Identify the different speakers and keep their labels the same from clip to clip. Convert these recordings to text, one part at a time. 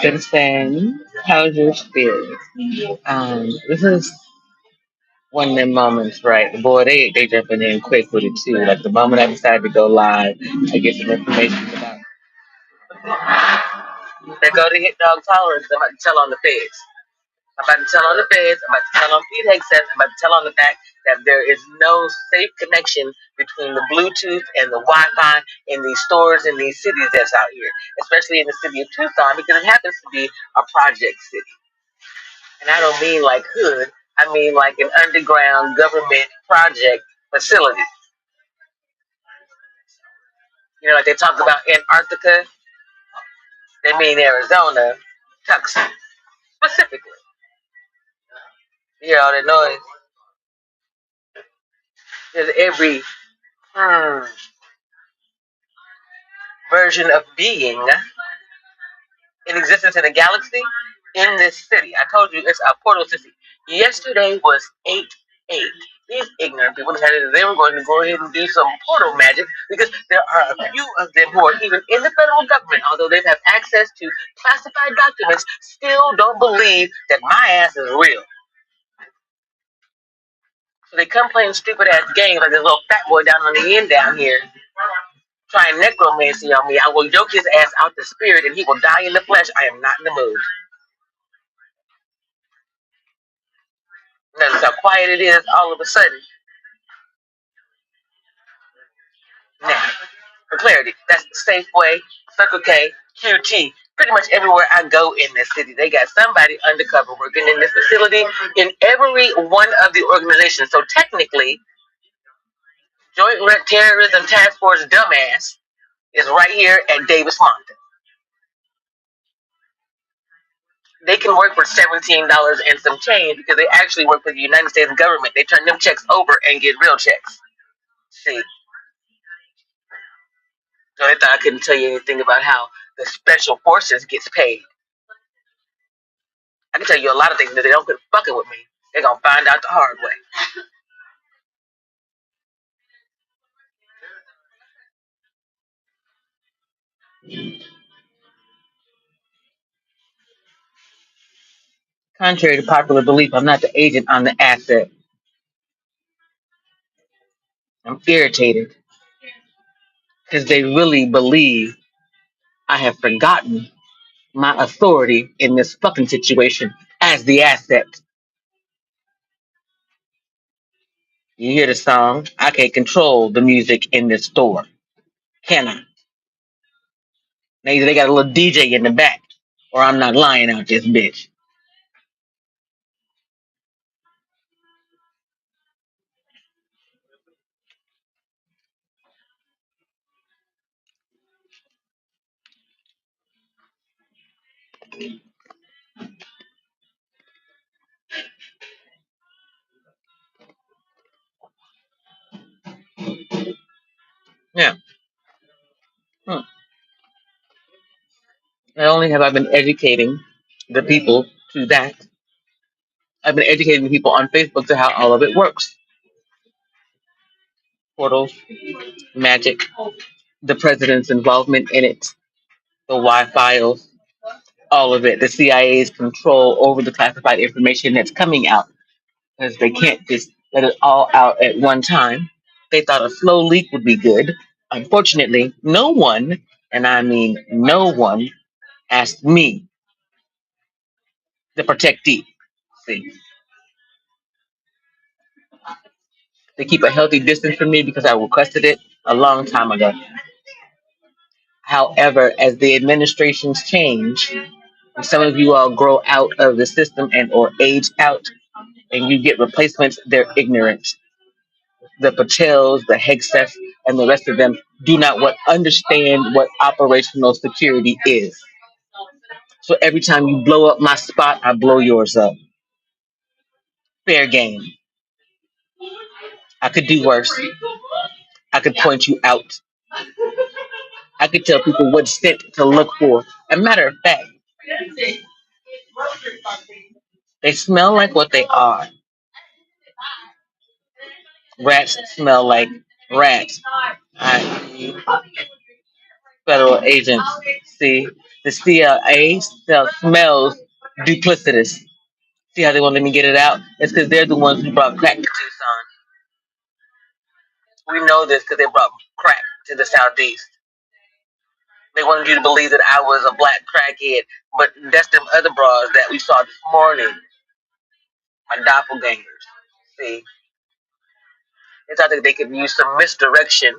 Speaker 1: Since then, how's your spirit? This is one of them moments, right? Boy, they jumping in quick with it too. Like the moment I decided to go live, I get some information about. They go to hit dog tolerance. I'm about to tell on the feds. I'm about to tell on the feds. I'm about to tell on Pete Hegseth. I'm about to tell on the fact that there is no safe connection between the Bluetooth and the Wi-Fi in these stores in these cities that's out here, especially in the city of Tucson, because it happens to be a project city. And I don't mean like hood. I mean like an underground government project facility. You know, like they talk about Antarctica, they mean Arizona, Tucson, specifically. You hear all that noise? There's every hmm, version of being in existence in the galaxy in this city. I told you it's a portal city. Yesterday was 8/8. These ignorant people decided that they were going to go ahead and do some portal magic because there are a few of them who are even in the federal government, although they have access to classified documents, still don't believe that my ass is real. So they come playing stupid ass games like this little fat boy down on the end down here trying necromancy on me. I will yoke his ass out the spirit and he will die in the flesh. I am not in the mood. Notice how quiet it is all of a sudden. Now, for clarity, that's Safeway, Circle K, QT. Pretty much everywhere I go in this city, they got somebody undercover working in this facility in every one of the organizations. So technically, Joint Terrorism Task Force dumbass is right here at Davis Mountain. They can work for $17 and some change because they actually work for the United States government. They turn them checks over and get real checks. See, so they thought I couldn't tell you anything about how the special forces gets paid. I can tell you a lot of things that they don't quit fucking with me. They're gonna find out the hard way. Contrary to popular belief, I'm not the agent, I'm the asset. I'm irritated because they really believe I have forgotten my authority in this fucking situation as the asset. You hear the song? I can't control the music in this store. Can I? Now either they got a little DJ in the back, or I'm not lying out this bitch. Yeah. Hmm. Not only have I been educating the people to that, I've been educating the people on Facebook to how all of it works. Portals, magic, the president's involvement in it, the Y files, all of it, the CIA's control over the classified information that's coming out, because they can't just let it all out at one time. They thought a slow leak would be good. Unfortunately, no one, and I mean no one, asked me, the protectee. See, they keep a healthy distance from me because I requested it a long time ago. However, as the administrations change, and some of you all grow out of the system and or age out, and you get replacements, they're ignorant. The Patels, the Hegseths, and the rest of them do not understand what operational security is. So every time you blow up my spot, I blow yours up. Fair game. I could do worse. I could point you out. I could tell people what scent to look for. As a matter of fact, they smell like what they are. Rats smell like rats. I federal agents. See, The CIA smells duplicitous. See how they won't let me get it out? It's because they're the ones who brought crack to Tucson. We know this because they brought crack to the Southeast. They wanted you to believe that I was a black crackhead, but that's them other bras that we saw this morning, my doppelgangers. See, they thought that they could use some misdirection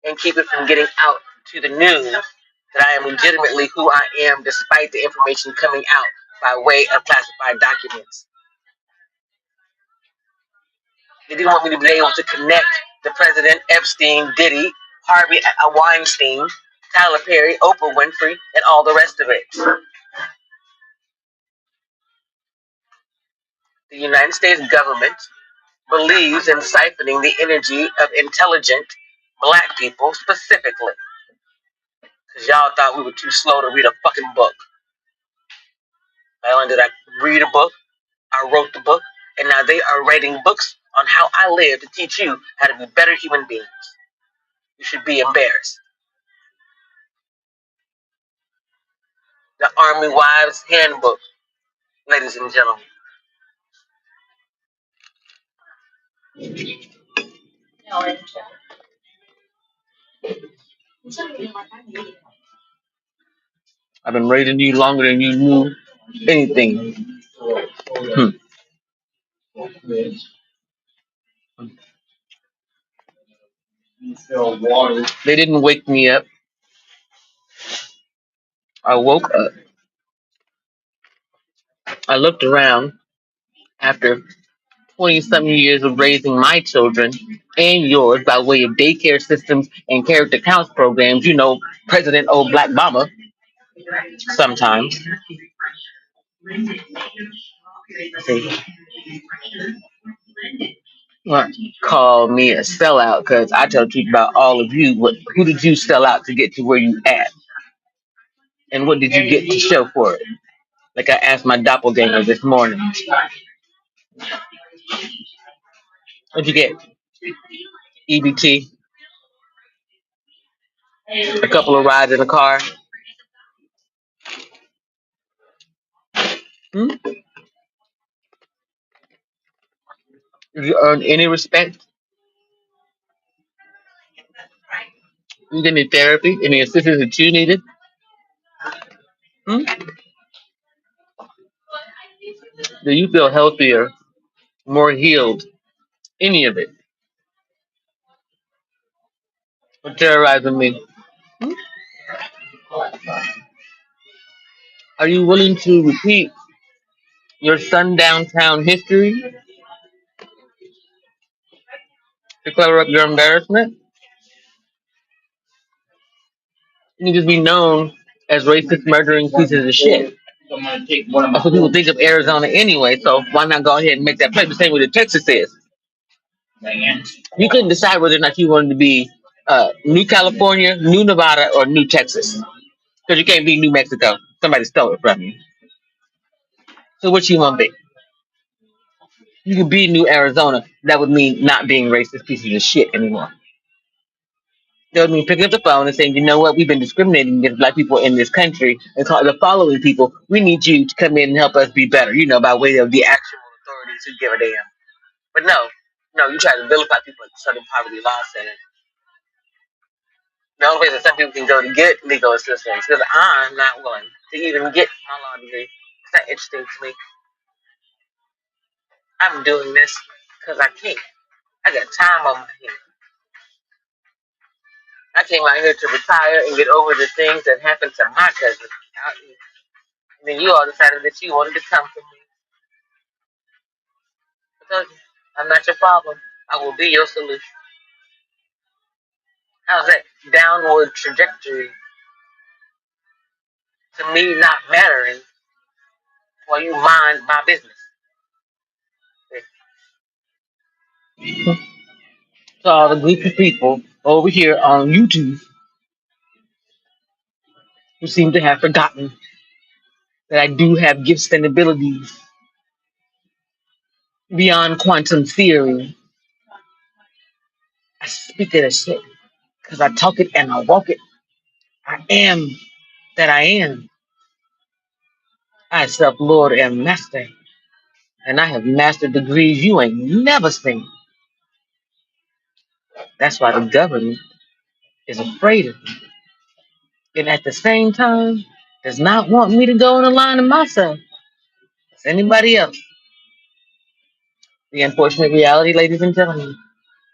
Speaker 1: and keep it from getting out to the news that I am legitimately who I am, despite the information coming out by way of classified documents. They didn't want me to be able to connect the president, Epstein, Diddy, Harvey Weinstein, Tyler Perry, Oprah Winfrey, and all the rest of it. The United States government believes in siphoning the energy of intelligent black people specifically. Because y'all thought we were too slow to read a fucking book. Not only did I read a book, I wrote the book, and now they are writing books on how I live to teach you how to be better human beings. You should be embarrassed. The Army Wives Handbook, ladies and gentlemen. I've been raising you longer than you knew anything. Hmm. They didn't wake me up. I woke up. I looked around after 20 something years of raising my children and yours by way of daycare systems and character counts programs. You know, President old Black Mama sometimes. See, what, call me a sellout because I tell the truth about all of you. Who did you sell out to get to where you at? And what did you get to show for it? Like I asked my doppelganger this morning. What'd you get? EBT, a couple of rides in a car. Hmm? Did you earn any respect? You get any therapy? Any assistance that you needed? Hmm? Do you feel healthier, more healed? Any of it? For terrorizing me? Hmm? Are you willing to repeat your sundown town history to cover up your embarrassment? You just be known as racist, murdering pieces of shit. That's what people think of Arizona anyway, so why not go ahead and make that play the same way that Texas is? You couldn't decide whether or not you wanted to be New California, New Nevada, or New Texas. Because you can't be New Mexico. Somebody stole it from you. So what you want to be? You could be New Arizona. That would mean not being racist pieces of shit anymore. That would mean picking up the phone and saying, you know what, we've been discriminating against black people in this country and call the following people. We need you to come in and help us be better, you know, by way of the actual authorities who give a damn. But no, you try to vilify people at the Southern Poverty Law Center. The only way that some people can go to get legal assistance because I'm not willing to even get my law degree. It's not interesting to me. I'm doing this because I can. I got time on my hands. I came out here to retire and get over the things that happened to my cousin out here. And then you all decided that you wanted to come for me. I told you, I'm not your problem. I will be your solution. How's that downward trajectory to me not mattering while you mind my business? So all the group of people over here on YouTube who seem to have forgotten that I do have gifts and abilities beyond quantum theory. I speak it as shit because I talk it and I walk it. I am that I am. I self Lord and Master, and I have mastered degrees you ain't never seen. That's why the government is afraid of me, and at the same time does not want me to go in the line of myself as anybody else. The unfortunate reality, ladies and gentlemen,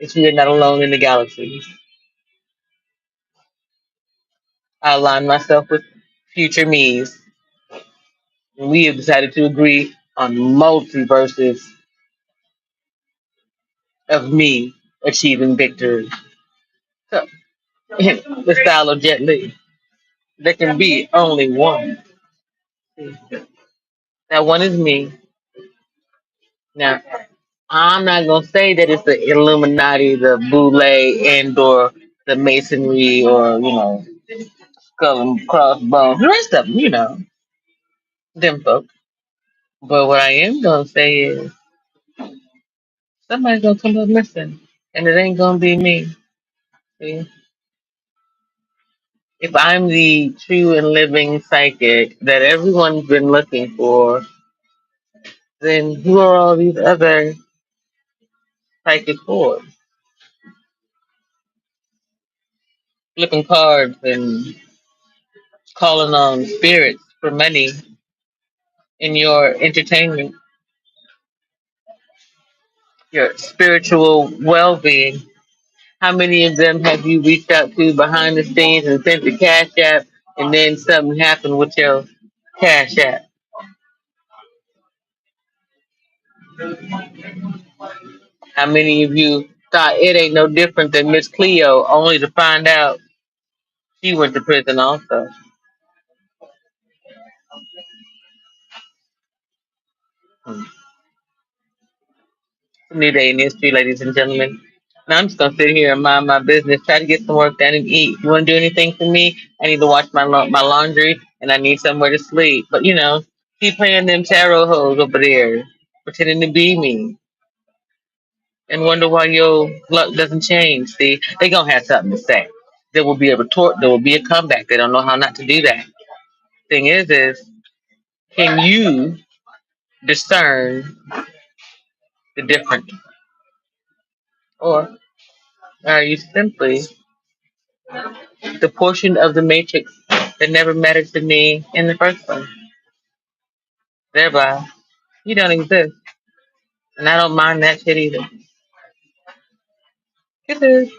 Speaker 1: is we are not alone in the galaxy. I align myself with future me's, and we have decided to agree on multiverses of me achieving victory. So, the style of Jet Li, there can be only one. That one is me. Now, I'm not gonna say that it's the Illuminati, the Boule, and or the Masonry, or skull and crossbones. The rest of them, them folks. But what I am gonna say is somebody's gonna come up missing, and it ain't gonna be me. See, if I'm the true and living psychic that everyone's been looking for, then who are all these other psychic for? Flipping cards and calling on spirits for money in your entertainment, your spiritual well being. How many of them have you reached out to behind the scenes and sent the cash app and then something happened with your cash app? How many of you thought it ain't no different than Miss Cleo only to find out she went to prison also? Hmm. New day in history, ladies and gentlemen. Now I'm just gonna sit here and mind my business, try to get some work done and eat. You wanna do anything for me? I need to wash my laundry and I need somewhere to sleep. But keep playing them tarot hoes over there, pretending to be me, and wonder why your luck doesn't change. See, they gonna have something to say. There will be a retort. There will be a comeback. They don't know how not to do that. Thing is, can you discern the difference, or are you simply the portion of the matrix that never mattered to me in the first place? Thereby, you don't exist, and I don't mind that shit either. Kisses.